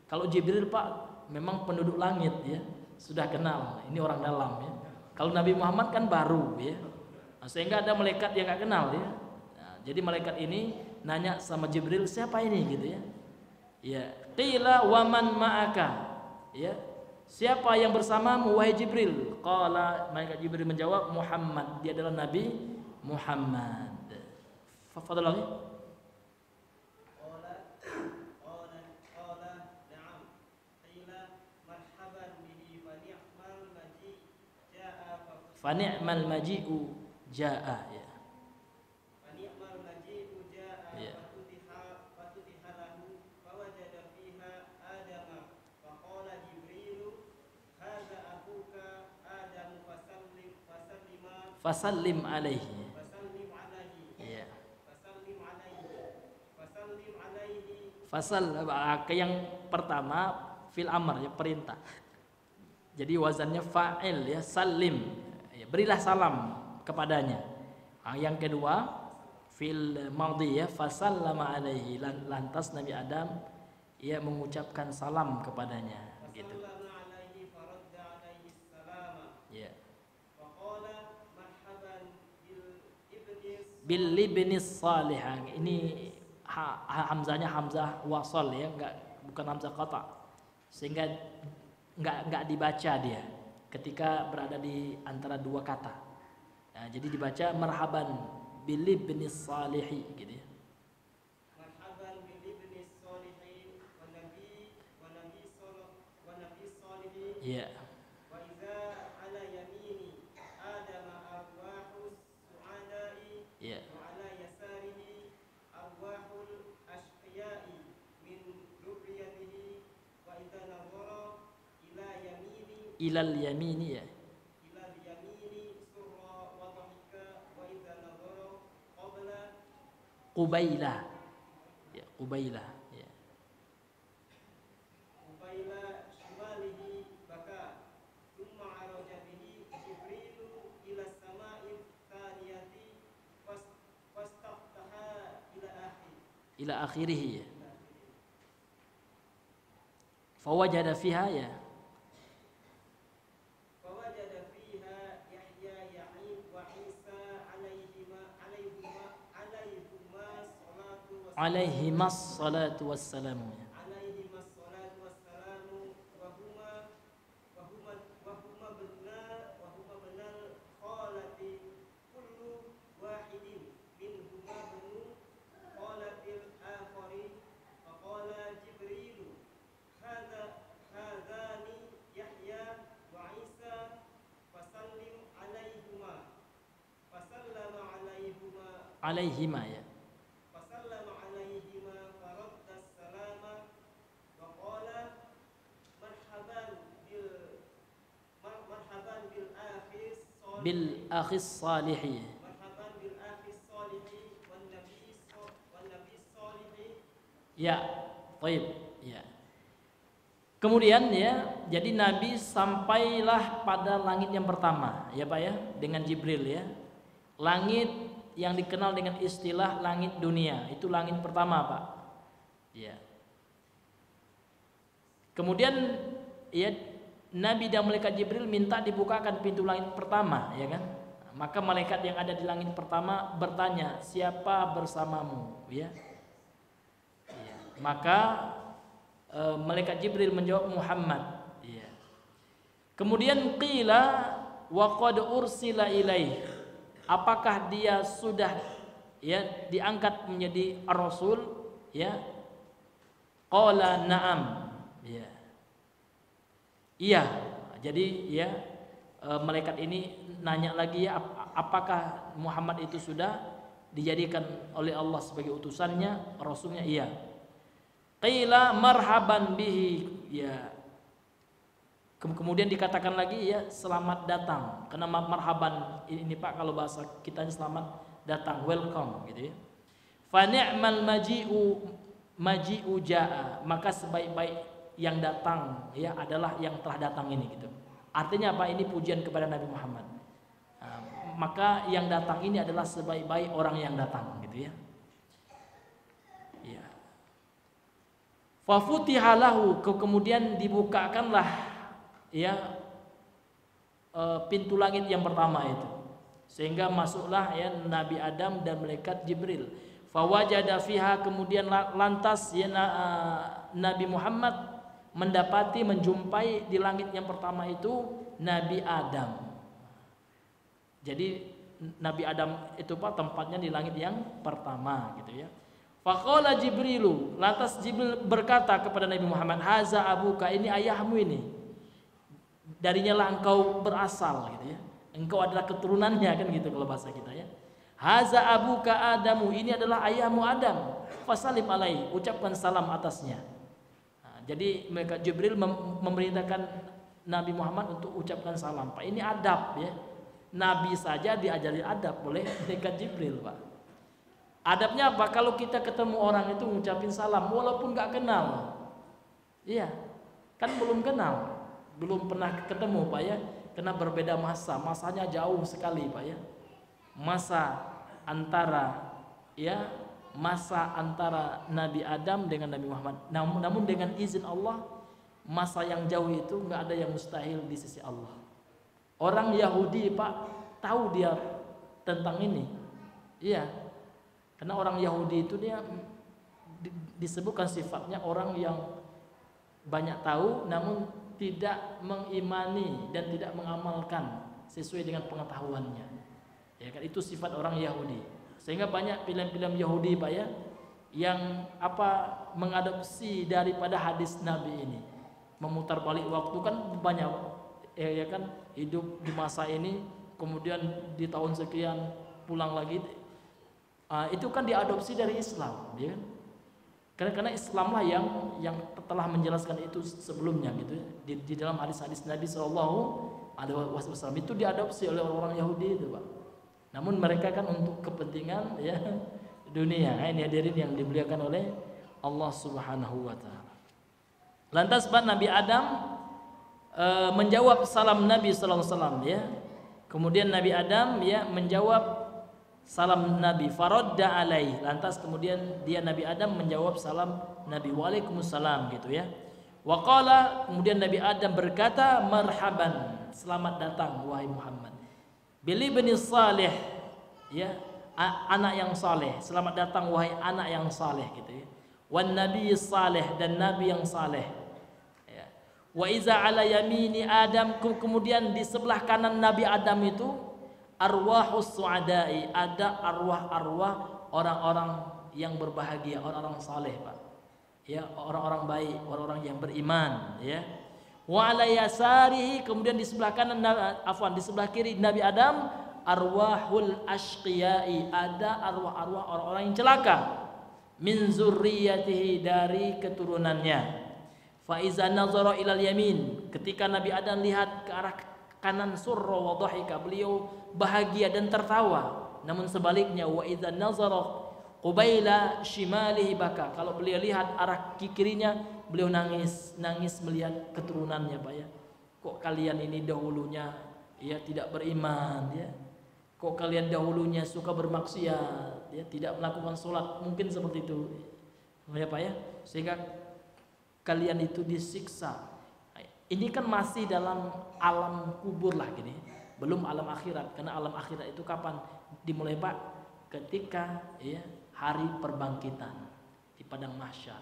Kalau Jibril Pak memang penduduk langit ya, sudah kenal, ini orang dalam ya. Kalau Nabi Muhammad kan baru ya. Nah, sehingga ada malaikat yang nggak kenal ya. Nah, jadi malaikat ini nanya sama Jibril, siapa ini gitu ya. Ya, qila wa man ma'aka. Ya. Siapa yang bersamamu wahai Jibril? Qala, malaikat Jibril menjawab, Muhammad. Dia adalah Nabi Muhammad. Fadhal lagi. Fani'mal maji'u ja'a ya. Fani'mal maji'u ja'a fatutiha lahu fawajada fiha Adama faqala Jibrilu hadza akuka Adam fasallim alaihi. Ya. Fasal yang pertama fil amr ya, perintah. Jadi wazannya fa'il ya, salim. Berilah salam kepadanya. Yang kedua fil madhi ya, fasallama alaihi, lantas Nabi Adam ia mengucapkan salam kepadanya gitu. Ya. Bil ibnis salih. Ini hamzahnya hamzah wasal ya, bukan hamzah qata. Sehingga enggak dibaca dia ketika berada di antara dua kata. Nah, jadi dibaca marhaban bil ibni salihi gitu ya. Marhaban bil ibni salihi wa nabi salihi. Iya. Wa idza ala yamini Adam arwahus su'adai. Iya. Wa ala yasarihi arwahul ashqiya'i min dzurriyyatihi wa idza nazara ila yamini Ilal yamini ya. Ilal yamini surra wa dhahika wa idza nazara Qubaila. Ya, Qubaila ya. Qubaila shimalihi baka thumma araja bihi Jibrilu ila samai thaniyati fastaftaha ila akhir. ila akhirih ya. Fawajada fiha ya. Fawajada fiha Yahya Ya'ib wa Isa alaihimas salatu wassalam. alaihimas salatu wassalamu wa huma benal khalati kullu wahidin minhuma benu khalatil akhari faqala Jibril hadani Yahya wa Isa fasallim alaihima fasallama Alaihima ya. Bil akhis salihi. Marhaban bil akhis salihi wan nabi salihi. Ya, baik. Ya. Kemudian ya, jadi Nabi sampailah pada langit yang pertama, ya Pak ya, dengan Jibril ya. Langit yang dikenal dengan istilah langit dunia, itu langit pertama, Pak. Ya. Kemudian ya, Nabi dan malaikat Jibril minta dibukakan pintu langit pertama, ya kan? Maka malaikat yang ada di langit pertama bertanya, siapa bersamamu, ya? Ya. Maka malaikat Jibril menjawab Muhammad, ya. Kemudian qila wa qad ursila ilaih, apakah dia sudah ya diangkat menjadi rasul, ya? Qala na'am, ya. Iya, jadi ya malaikat ini nanya lagi ya, apakah Muhammad itu sudah dijadikan oleh Allah sebagai utusannya, rasulnya? Iya. Qila marhaban bihi, ya. Kemudian dikatakan lagi ya, selamat datang. Karena marhaban ini Pak, kalau bahasa kita selamat datang, welcome gitu ya. Fa ni'mal maji'u jaa, maka sebaik-baik yang datang ya adalah yang telah datang ini gitu. Artinya apa? Ini pujian kepada Nabi Muhammad. Maka yang datang ini adalah sebaik-baik orang yang datang gitu ya. Ya. Fa futiha lahu, kemudian dibukakanlah ya pintu langit yang pertama itu. Sehingga masuklah ya Nabi Adam dan malaikat Jibril. Fa wajada fiha, kemudian lantas ya Nabi Muhammad mendapati, menjumpai di langit yang pertama itu Nabi Adam. Jadi Nabi Adam itu Pak tempatnya di langit yang pertama gitu ya. Faqala Jibrilu, lantas Jibril berkata kepada Nabi Muhammad, haza abuka, ini ayahmu ini. Darinya lah engkau berasal gitu ya. Engkau adalah keturunannya kan gitu kalau bahasa kita ya. Haza abuka Adamu, ini adalah ayahmu Adam. Fasalim alaihi, ucapkan salam atasnya. Jadi mereka Jibril memerintahkan Nabi Muhammad untuk ucapkan salam. Pak, ini adab ya. Nabi saja diajari adab oleh malaikat Jibril, Pak. Adabnya apa? Kalau kita ketemu orang itu ngucapin salam walaupun nggak kenal. Iya. Kan belum kenal. Belum pernah ketemu, Pak ya. Karena berbeda masa. Masanya jauh sekali, Pak ya. Masa antara Nabi Adam dengan Nabi Muhammad. Namun dengan izin Allah, masa yang jauh itu nggak ada yang mustahil di sisi Allah. Orang Yahudi Pak tahu dia tentang ini, iya, karena orang Yahudi itu dia disebutkan sifatnya orang yang banyak tahu, namun tidak mengimani dan tidak mengamalkan sesuai dengan pengetahuannya. Ya kan, itu sifat orang Yahudi. Sehingga banyak film-film Yahudi Pak ya, yang mengadopsi daripada hadis Nabi ini, memutar balik waktu kan banyak ya kan, hidup di masa ini kemudian di tahun sekian pulang lagi, itu kan diadopsi dari Islam ya kan? Karena Islamlah yang telah menjelaskan itu sebelumnya gitu ya. Di dalam hadis-hadis Nabi SAW itu diadopsi oleh orang Yahudi itu Pak. Namun mereka kan untuk kepentingan ya dunia. Ini hadirin yang dimuliakan oleh Allah Subhanahu wa taala. Lantas Pak Nabi Adam menjawab salam Nabi sallallahu alaihi wasallam ya. Kemudian Nabi Adam ya menjawab salam Nabi. Faradda alaih. Lantas kemudian dia Nabi Adam menjawab salam Nabi. Waalaikumsalam gitu ya. Wa qala, kemudian Nabi Adam berkata, marhaban, selamat datang wahai Muhammad. Bil ibni salih, ya, anak yang saleh. Selamat datang wahai anak yang saleh gitu ya. Wan nabi saleh, dan nabi yang saleh. Ya. Wa iza ala yamini Adam, kemudian di sebelah kanan Nabi Adam itu arwahus suadai, ada arwah-arwah orang-orang yang berbahagia, orang-orang saleh, Pak. Ya, orang-orang baik, orang-orang yang beriman, ya. Wa ala yasarihi, kemudian di sebelah kanan di sebelah kiri Nabi Adam arwahul ashqiyai, ada arwah-arwah orang-orang yang celaka, min zurriyatihi, dari keturunannya. Fa iza nazara ilal yamin, ketika Nabi Adam lihat ke arah kanan, surra wa dhahika, beliau bahagia dan tertawa. Namun sebaliknya, wa iza nazara qubaila shimalihi baka, kalau beliau lihat arah kirinya, beliau nangis melihat keturunannya, Pak ya. Kok kalian ini dahulunya ya tidak beriman ya. Kok kalian dahulunya suka bermaksiat ya, tidak melakukan sholat, mungkin seperti itu. Ya Pak ya, sehingga kalian itu disiksa. Ini kan masih dalam alam kubur lah gini. Belum alam akhirat, karena alam akhirat itu kapan dimulai, Pak? Ketika ya hari perbangkitan di padang mahsyar,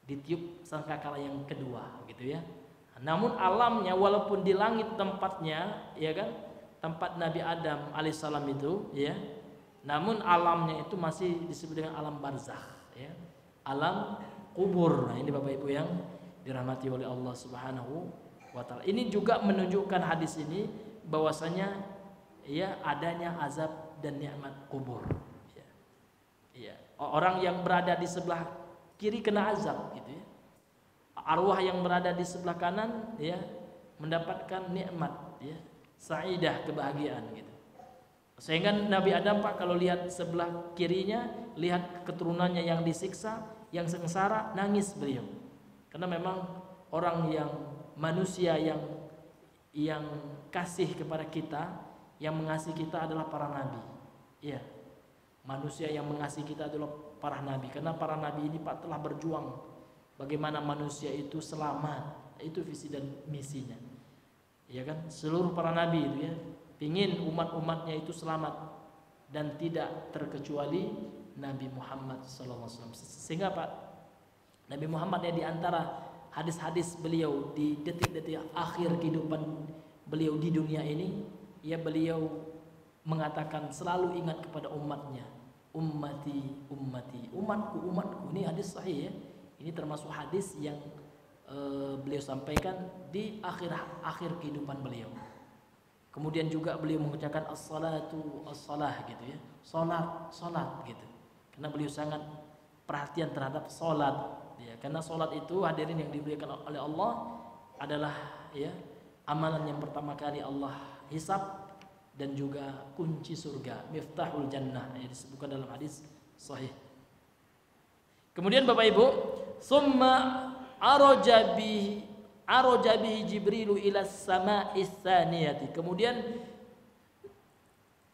ditiup sangkakala yang kedua gitu ya. Namun alamnya walaupun di langit tempatnya ya kan, tempat Nabi Adam alaihissalam itu ya, namun alamnya itu masih disebut dengan alam barzakh ya, alam kubur. Nah, ini Bapak Ibu yang dirahmati oleh Allah Subhanahu wa taala. Ini juga menunjukkan hadis ini bahwasanya ya adanya azab dan nikmat kubur. Ya, orang yang berada di sebelah kiri kena azab gitu ya. Arwah yang berada di sebelah kanan ya mendapatkan nikmat ya, saidah, kebahagiaan gitu. Sehingga Nabi Adam, Pak, kalau lihat sebelah kirinya, lihat keturunannya yang disiksa, yang sengsara, nangis beliau. Karena memang orang yang manusia yang kasih kepada kita, yang mengasihi kita adalah para nabi. Iya. Manusia yang mengasihi kita adalah para nabi, karena para nabi ini, Pak, telah berjuang bagaimana manusia itu selamat. Itu visi dan misinya, ya kan? Seluruh para nabi itu ya ingin umat-umatnya itu selamat, dan tidak terkecuali Nabi Muhammad SAW. Sehingga Pak, Nabi Muhammad ya, di antara hadis-hadis beliau di detik-detik akhir kehidupan beliau di dunia ini, ya beliau mengatakan selalu ingat kepada umatnya, ummati ummati, umatku umatku. Ini hadis sahih ya. Ini termasuk hadis yang beliau sampaikan di akhir kehidupan beliau. Kemudian juga beliau mengucapkan as-salatu as-salah gitu ya, salat gitu. Karena beliau sangat perhatian terhadap salat ya, karena salat itu hadirin yang dimuliakan oleh Allah adalah ya amalan yang pertama kali Allah hisab, dan juga kunci surga, miftahul jannah, yang disebutkan dalam hadis sahih. Kemudian Bapak Ibu, summa araja bihi Jibrilu ila sama'is tsaniyati. Kemudian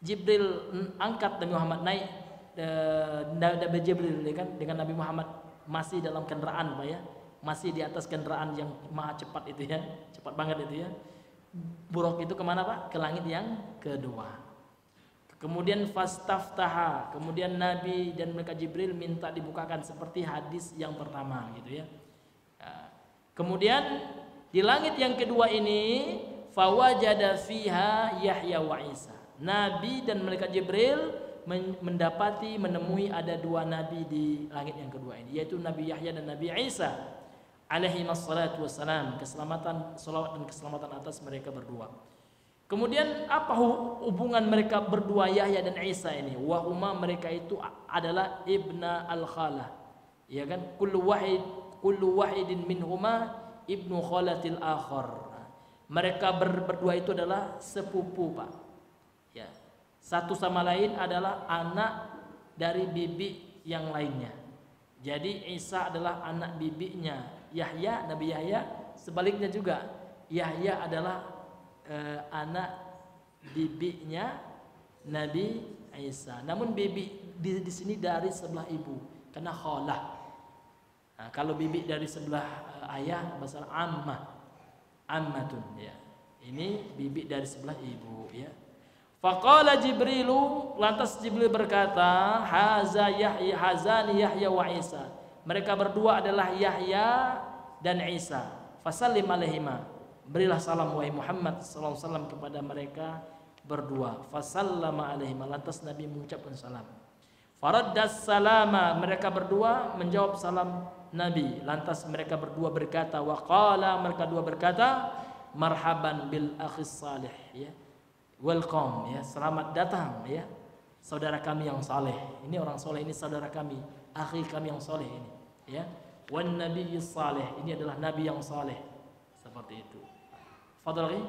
Jibril angkat Nabi Muhammad, naik Nabi Jibril dengan Nabi Muhammad masih dalam kendaraan, Pak ya, masih di atas kendaraan yang maha cepat itu ya, cepat banget itu ya. Buruk itu kemana, Pak? Ke langit yang kedua. Kemudian fastaftaha, kemudian Nabi dan malaikat Jibril minta dibukakan seperti hadis yang pertama gitu ya. Kemudian di langit yang kedua ini fawajada fiha Yahya wa Isa. Nabi dan malaikat Jibril menemui ada dua nabi di langit yang kedua ini, yaitu Nabi Yahya dan Nabi Isa alaihi wassalatu wassalam. Keselamatan, salawat dan keselamatan atas mereka berdua. Kemudian apa hubungan mereka berdua, Yahya dan Isa ini? Wahuma, mereka itu adalah ibna al-khalah, ya kan? Kullu wahidin minhuma ibnu khalatil akhar. Mereka berdua itu adalah sepupu, Pak. Ya. Satu sama lain adalah anak dari bibi yang lainnya. Jadi Isa adalah anak bibinya Yahya, Nabi Yahya. Sebaliknya juga, Yahya adalah anak bibinya Nabi Isa. Namun bibi di sini dari sebelah ibu karena khalah. Nah, kalau bibi dari sebelah ayah bahasa ammatun ya. Ini bibi dari sebelah ibu ya. Faqala Jibrilu, lantas Jibril berkata, haza Yahya, hazani Yahya wa Isa. Mereka berdua adalah Yahya dan Isa. Fasallim alaihima, berilah salam wahai Muhammad sallallahu alaihi wasallam kepada mereka berdua. Fasallama alaihima, lantas Nabi mengucapkan salam. Faraddas salama, mereka berdua menjawab salam Nabi. Lantas mereka berdua berkata, waqala, mereka dua berkata, marhaban bil akhis salih ya. Welcome ya, selamat datang ya, saudara kami yang saleh. Ini orang soleh, ini saudara kami, akhi kami yang soleh ini ya. Wan nabiyyi saleh, ini adalah nabi yang saleh. Seperti itu. Fadhil.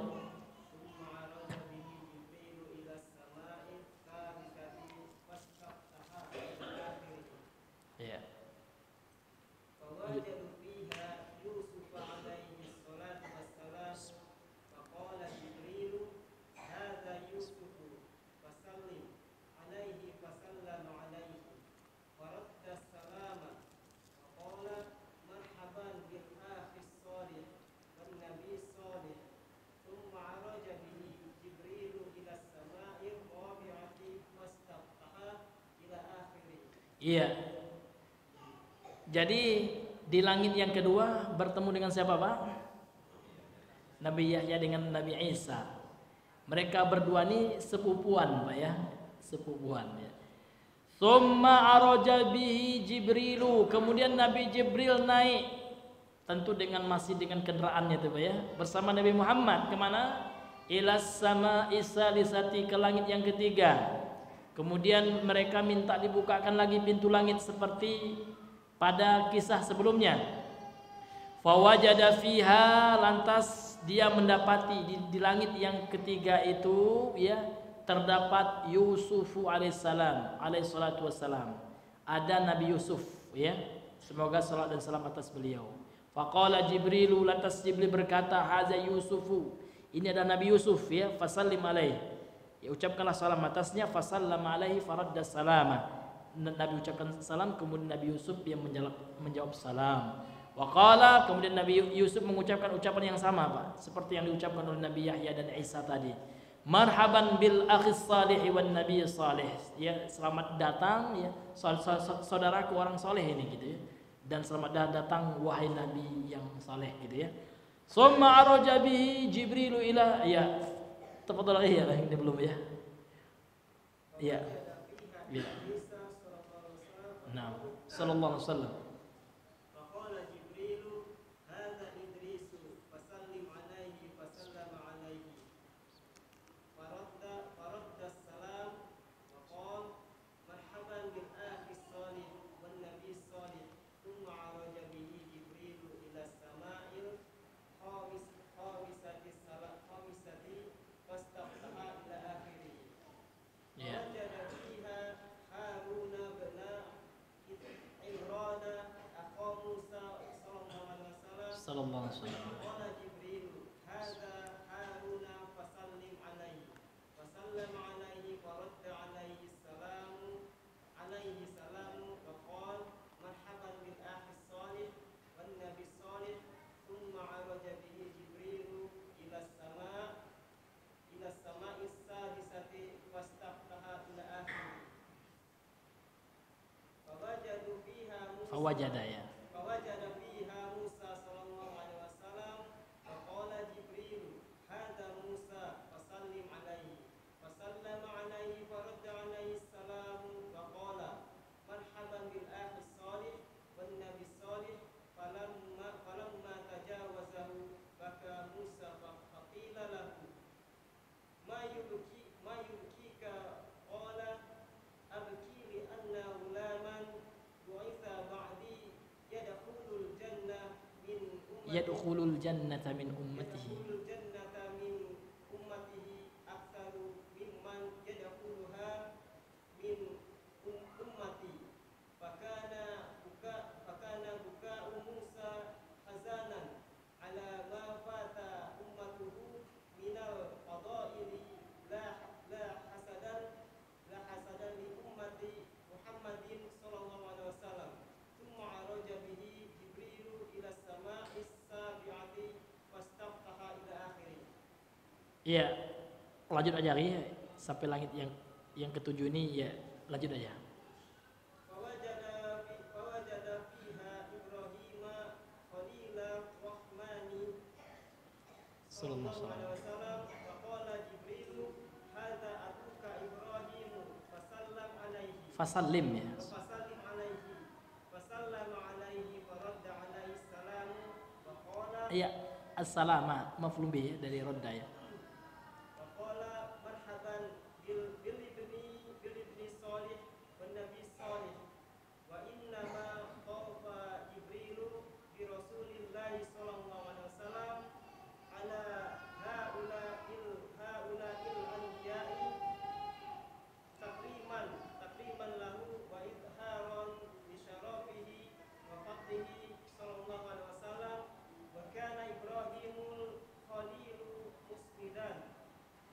Ya. Iya. Jadi di langit yang kedua bertemu dengan siapa, Pak? Nabi Yahya dengan Nabi Isa. Mereka berdua ini sepupuan, Pak ya, sepupuan ya. Summa araja bihi Jibrilu, kemudian Nabi Jibril naik, tentu dengan masih dengan kendaraannya itu, Pak ya, bersama Nabi Muhammad kemana? Ilas sama Isa lisati, ke langit yang ketiga. Kemudian mereka minta dibukakan lagi pintu langit seperti pada kisah sebelumnya. Fawajada fiha, lantas dia mendapati di langit yang ketiga itu ya, terdapat Yusufu alaihissalam, alaihissalatu wassalam. Ada Nabi Yusuf ya. Semoga salat dan salam atas beliau. Faqala Jibrilu, lantas Jibril berkata, haza Yusufu, ini ada Nabi Yusuf ya, fasallim alaihi. Ya, ucapkanlah salam atasnya. Fasallama alaihi faraddas salama. Nabi ucapkan salam, kemudian Nabi Yusuf yang menjawab salam. Waqala, kemudian Nabi Yusuf mengucapkan ucapan yang sama, Pak, seperti yang diucapkan oleh Nabi Yahya dan Isa tadi. Marhaban bil akhis salihi wan nabiy salih. Ya, selamat datang ya saudaraku orang soleh ini gitu ya. Dan selamat datang wahai nabi yang saleh gitu ya. Summa araja bihi Jibrilu ila ya. Tafadhal ya, ini belum ya. Iya. Ya. Nah, sallallahu alaihi wasallam. Sallallahu alaihi wasallam. Fawajada ya. Yadkhulul jannata min ummatihi. Ya, lanjut aja ya sampai langit yang ketujuh ini ya lanjut aja. فوجد فيها إبراهيم خليل الرحمن صلى الله عليه وسلم فقال جبريل هذا أخوك إبراهيم فسلم عليه Fasallim ya. فسلم عليه فسلم عليه فرد عليه السلام وقال Iya, as-salama maf'ul bih dari radda ya. وقال مرحبا بالابن صالح والنبي صالح وإنما طاف جبريل برسول الله صلى الله عليه وسلم على هؤلاء الأنبياء تكريما له وإظهارا لشرفه وفضله صلى الله عليه وسلم وكان إبراهيم الخليل مسندا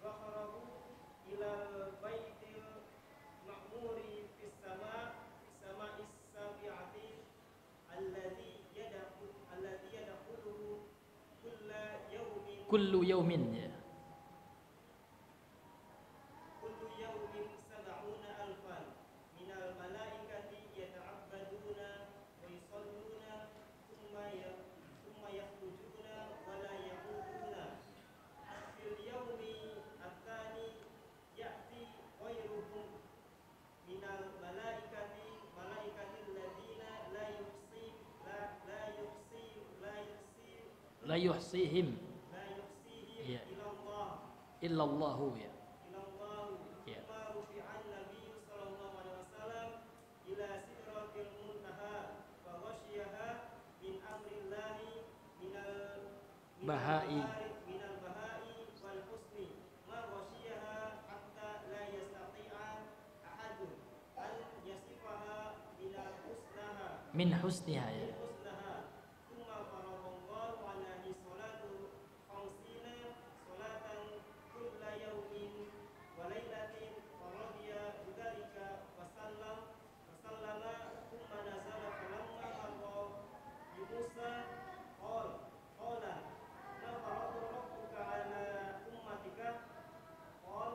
ظهره إلى البيت المعمور في السماء السابعة الذي يدخله Kullu yaumin ya. كل يوم 70,000 من الملائكة يتعبدون ويصلون ثم يخرجون ولا يعودون في اليوم الثاني يأتي غيرهم من الملائكة الذين La yuhsihim إلى الله illallahu ya. إلى الله Ya. ثم رفع النبي صلى الله عليه وسلم إلى سدرة المنتهى فغشيها من أمر الله من Bahai. البهاء والحسن ما غشيها حتى لا يستطيع أحد أن يصفها Min husniha ya. حسنها ثم فرض الله عليه صلاة 50 صلاة كل يوم وليلة فرضي بذلك وسلم ثم نزل فلما مر بموسى قال ما فرض ربك على أمتك قال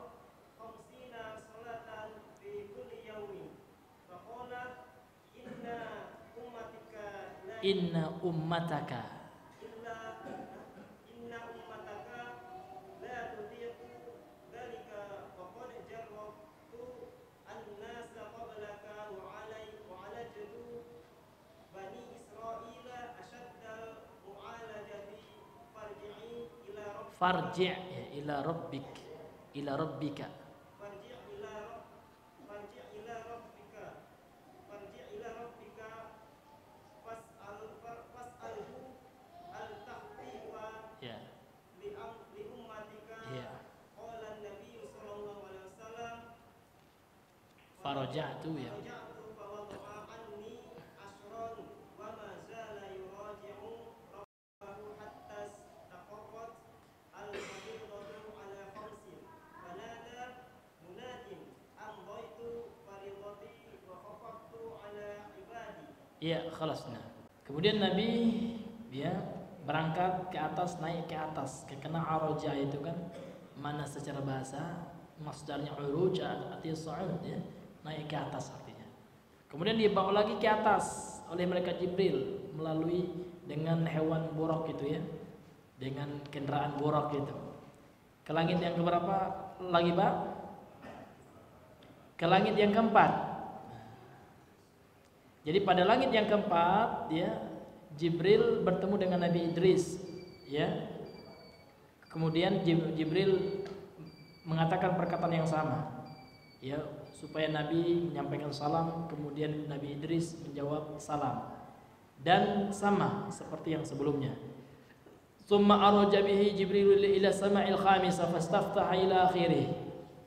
50 صلاة في كل يوم فقال Inna ummataka Inna ummataka la tutiqu dhalika wa qad jarrabtu an-nasa qablaka wa alajtu bani Israila ashaddal mu'alajati farji' ya, ila rabbika farji' ila rabbika fas'alhu al-tahqiqa ya. li ummatika Ya. qala an-nabiy sallallahu alaihi wasallam Faraja'tu ya. raja'tu fa wada'a anni ashran wa ma zala yuraji'u rabbahu hatta taqarrat al-fariidatu ala khamsin fanada munadin amdaitu fariidati wa khafaftu ala ibadi. Iya, khalasna. Kemudian Nabi dia berangkat ke atas, naik ke atas. Karena araja itu kan mana secara bahasa masdarnya uruj artinya sa'ud ya, naik ke atas artinya. Kemudian dibawa lagi ke atas oleh malaikat Jibril melalui dengan hewan buraq itu ya. Dengan kendaraan buraq itu. Ke langit yang keberapa lagi, Pak? Ke langit yang keempat. Jadi pada langit yang keempat ya, Jibril bertemu dengan Nabi Idris ya. Kemudian Jibril mengatakan perkataan yang sama ya, supaya Nabi menyampaikan salam, kemudian Nabi Idris menjawab salam dan sama seperti yang sebelumnya. Tsumma araja bihi Jibril ila sama'il khamisah fastaftaha ila akhirih.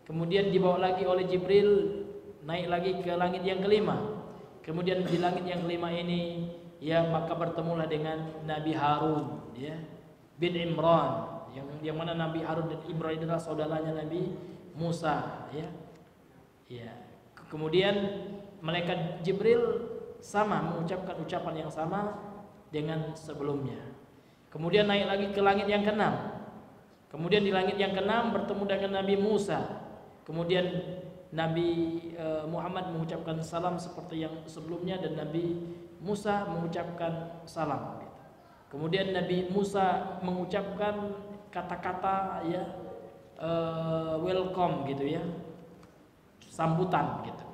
Kemudian dibawa lagi oleh Jibril naik lagi ke langit yang kelima. Kemudian di langit yang kelima ini ya, maka bertemulah dengan Nabi Harun ya bin Imran, yang mana Nabi Harun dan Imran adalah saudaranya Nabi Musa ya. Ya. Kemudian malaikat Jibril sama mengucapkan ucapan yang sama dengan sebelumnya. Kemudian naik lagi ke langit yang keenam. Kemudian di langit yang ke-6 bertemu dengan Nabi Musa. Kemudian Nabi Muhammad mengucapkan salam seperti yang sebelumnya dan Nabi Musa mengucapkan salam. Kemudian Nabi Musa mengucapkan kata-kata ya welcome gitu ya, sambutan gitu.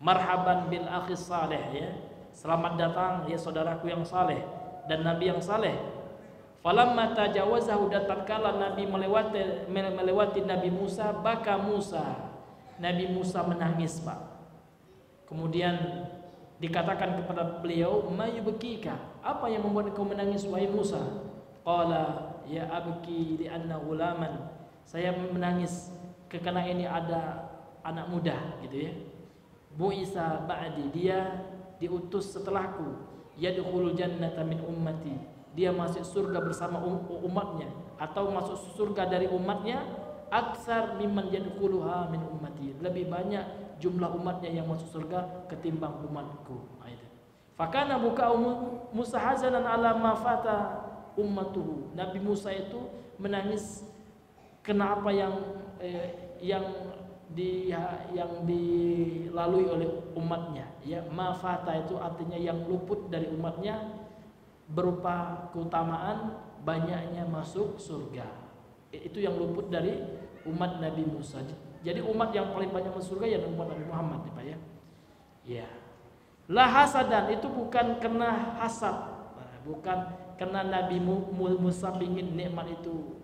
Marhaban bil akhi saleh ya, selamat datang ya saudaraku yang saleh dan nabi yang saleh. Falamma tajawazahu, dan tatkala Nabi melewati Nabi Musa, baka Musa, Nabi Musa menangis, Pak. Kemudian dikatakan kepada beliau, mayubkika, apa yang membuat kau menangis wahai Musa? Qala ya abki li anna ghulaman, saya menangis karena ini ada anak muda gitu ya. Bu'isa ba'di, dia diutus setelahku. Yadkhulul jannata min ummati, dia masuk surga bersama umatnya, atau masuk surga dari umatnya. Aksar mimman yadkhuluha min ummati, lebih banyak jumlah umatnya yang masuk surga ketimbang umatku. Fakana buka Musa hazanan ala ma fata ummatuhu, Nabi Musa itu menangis kenapa yang dilalui oleh umatnya ya. Ma fata itu artinya yang luput dari umatnya berupa keutamaan banyaknya masuk surga. Itu yang luput dari umat Nabi Musa. Jadi umat yang paling banyak masuk surga ya umat Nabi Muhammad ya Pak ya. Ya. La hasadan, itu bukan kena hasad, bukan karena Nabi Musa ingin nikmat itu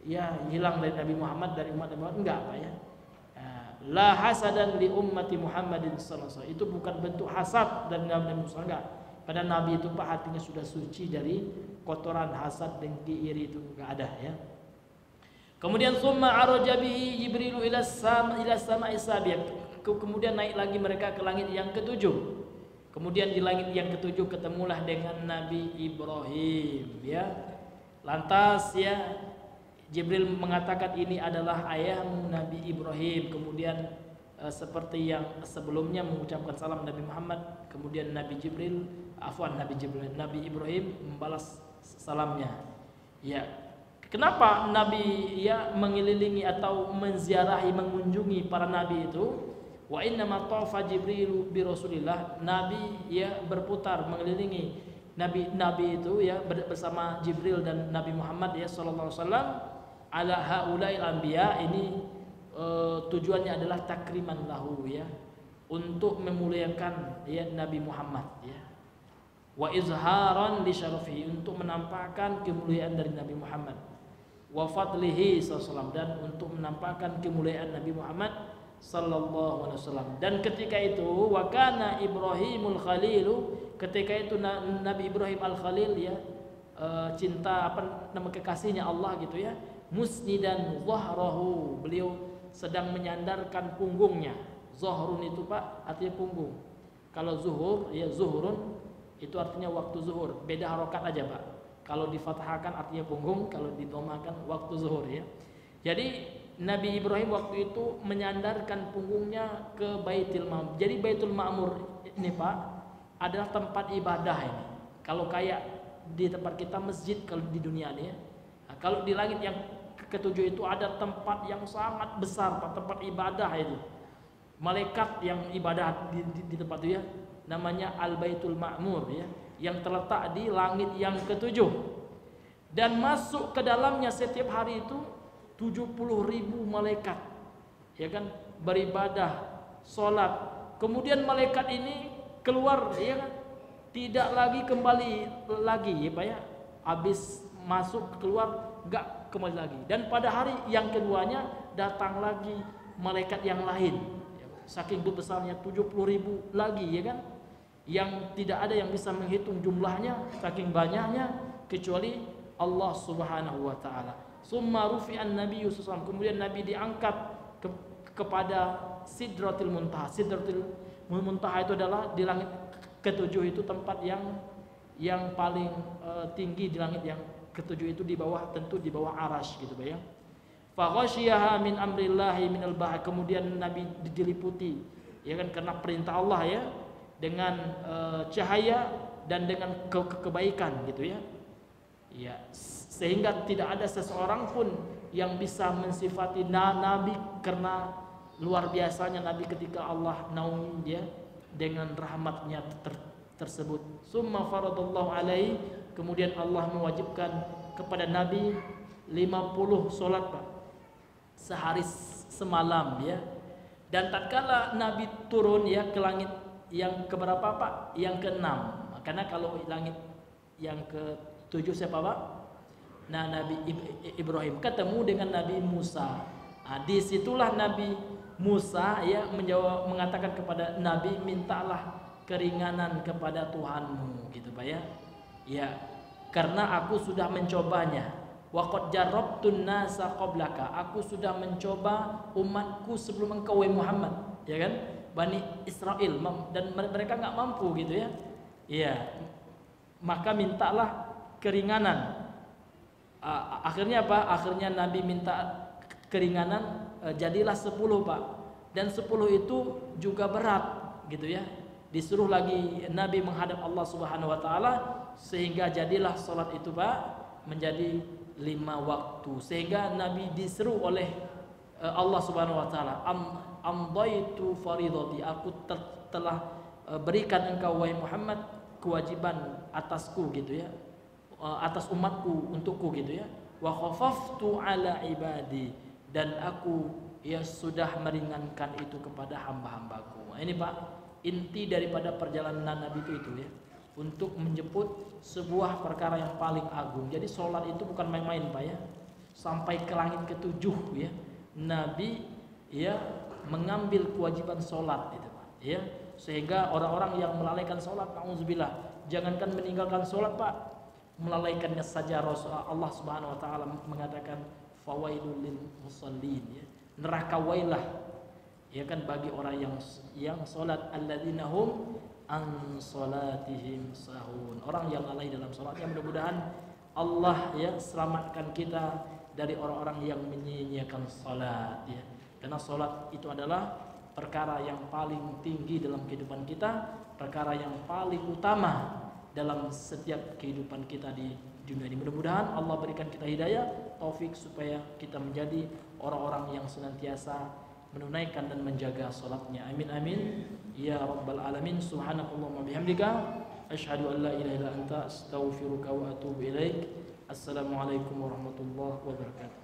ya hilang dari Nabi Muhammad, dari umat Nabi Muhammad, enggak Pak ya. La hasadan li ummati Muhammadin sallallahu alaihi wasallam, itu bukan bentuk hasad dan Nabi Musa, enggak. Pada Nabi itu Pak hatinya sudah suci dari kotoran hasad, dengki, iri, itu enggak ada ya. Kemudian summa araja bihi Jibrilu ila sama'i sabiq, kemudian naik lagi mereka ke langit yang ketujuh. Kemudian di langit yang ketujuh ketemulah dengan Nabi Ibrahim ya. Lantas ya Jibril mengatakan ini adalah ayahmu Nabi Ibrahim. Kemudian seperti yang sebelumnya mengucapkan salam Nabi Muhammad, kemudian Nabi Ibrahim membalas salamnya. Ya. Kenapa Nabi ya mengelilingi atau menziarahi, mengunjungi para nabi itu? Wa inna ma tafa Jibril bi Rasulillah, Nabi ya berputar mengelilingi nabi itu ya bersama Jibril dan Nabi Muhammad ya sallallahu alaihi wasallam ala haulail anbiya. Ini tujuannya adalah takriman lahu ya, untuk memuliakan ya Nabi Muhammad ya. Wa izharan li syarafihi, untuk menampakkan kemuliaan dari Nabi Muhammad. Wa fadlihi sallallahu alaihi wasallam, dan untuk menampakkan kemuliaan Nabi Muhammad sallallahu alaihi wasallam. Dan ketika itu wa kana Ibrahimul Khalilu, ketika itu Nabi Ibrahim Al-Khalil ya, cinta apa nama kekasihnya Allah gitu ya, musnidan zahrahu, beliau sedang menyandarkan punggungnya. Zahrun itu Pak artinya punggung. Kalau zuhur ya zuhurun itu artinya waktu zuhur, beda harokat aja Pak. Kalau difathahkan artinya punggung, kalau didhammakan waktu zuhur ya. Jadi Nabi Ibrahim waktu itu menyandarkan punggungnya ke Baitul Ma'mur. Jadi Baitul Ma'mur ini Pak adalah tempat ibadah ini. Kalau kayak di tempat kita masjid kalau di dunia ini ya. Nah, kalau di langit yang ketujuh itu ada tempat yang sangat besar Pak, tempat ibadah itu. Malaikat yang ibadah di tempat itu ya, namanya Al-Baitul Ma'mur ya, yang terletak di langit yang ketujuh. Dan masuk ke dalamnya setiap hari itu 70.000 malaikat ya kan beribadah, sholat. Kemudian malaikat ini keluar ya kan, tidak lagi kembali lagi ya Pak ya. Habis masuk keluar enggak kembali lagi. Dan pada hari yang keduanya datang lagi malaikat yang lain. Saking besarnya 70.000 lagi ya kan, yang tidak ada yang bisa menghitung jumlahnya, saking banyaknya kecuali Allah Subhanahu wa taala. Summa rufi'an Nabi Yusuf, kemudian Nabi diangkat kepada Sidratil Muntaha. Sidratil Muntaha itu adalah di langit ketujuh, itu tempat yang paling tinggi di langit yang ketujuh itu, di bawah, tentu di bawah arasy gitu Pak ya. Fa ghasyiyaha min amrillahi minal bahr, kemudian Nabi diliputi ya kan karena perintah Allah ya, dengan cahaya dan dengan kebaikan gitu ya. Ya, sehingga tidak ada seseorang pun yang bisa mensifati Nabi, karena luar biasanya Nabi ketika Allah naungi dia dengan rahmatnya tersebut. Summa faradallahu alaihi, kemudian Allah mewajibkan kepada Nabi 50 solat Pak, sehari semalam ya. Dan tatkala Nabi turun ya ke langit yang keberapa Pak? Yang ke-6. Karena kalau langit yang ke-7 siapa Pak? Nah, Nabi Ibrahim ketemu dengan Nabi Musa. Nah, disitulah Nabi Musa ya mengatakan kepada Nabi, mintalah keringanan kepada Tuhanmu gitu Pak ya. Ya, karena aku sudah mencobanya. Wa qad jarrabtun nasa qablaka, aku sudah mencoba umatku sebelum engkau wahai Muhammad, ya kan? Bani Israel, dan mereka nggak mampu gitu ya. Iya. Maka mintalah keringanan. Akhirnya apa? Akhirnya Nabi minta keringanan, jadilah 10 Pak. Dan 10 itu juga berat gitu ya. Disuruh lagi Nabi menghadap Allah Subhanahu wa taala, sehingga jadilah salat itu Pak menjadi 5 waktu. Sehingga Nabi diseru oleh Allah Subhanahu wa taala, amdaitu faridati, aku telah berikan engkau wahai Muhammad kewajiban atasku gitu ya, atas umatku, untukku gitu ya. Wa khafaftu ala ibadi, dan aku ya sudah meringankan itu kepada hamba-hambaku. Ini Pak, inti daripada perjalanan Nabi itu ya, untuk menjemput sebuah perkara yang paling agung. Jadi sholat itu bukan main-main Pak ya. Sampai ke langit ke-7 ya, Nabi ya mengambil kewajiban sholat itu Pak ya. Sehingga orang-orang yang melalaikan sholat, na'udzubillah, jangankan meninggalkan sholat Pak, melalaikannya saja Allah Subhanahu wa taala mengatakan fawailul lil musallin ya. Neraka wailah ya kan bagi orang yang sholat, alladzina hum an sholatihim sahun, orang yang lalai dalam sholatnya. Mudah-mudahan Allah ya selamatkan kita dari orang-orang yang menyia-nyiakan sholat ya. Karena sholat itu adalah perkara yang paling tinggi dalam kehidupan kita, perkara yang paling utama dalam setiap kehidupan kita di dunia ini. Mudah-mudahan Allah berikan kita hidayah, taufik, supaya kita menjadi orang-orang yang senantiasa menunaikan dan menjaga salatnya. Amin amin ya rabbal alamin. Subhanakallahumma bihamdika asyhadu an la ilaha illa anta astaghfiruka wa atubu ilaik. Assalamualaikum warahmatullahi wabarakatuh.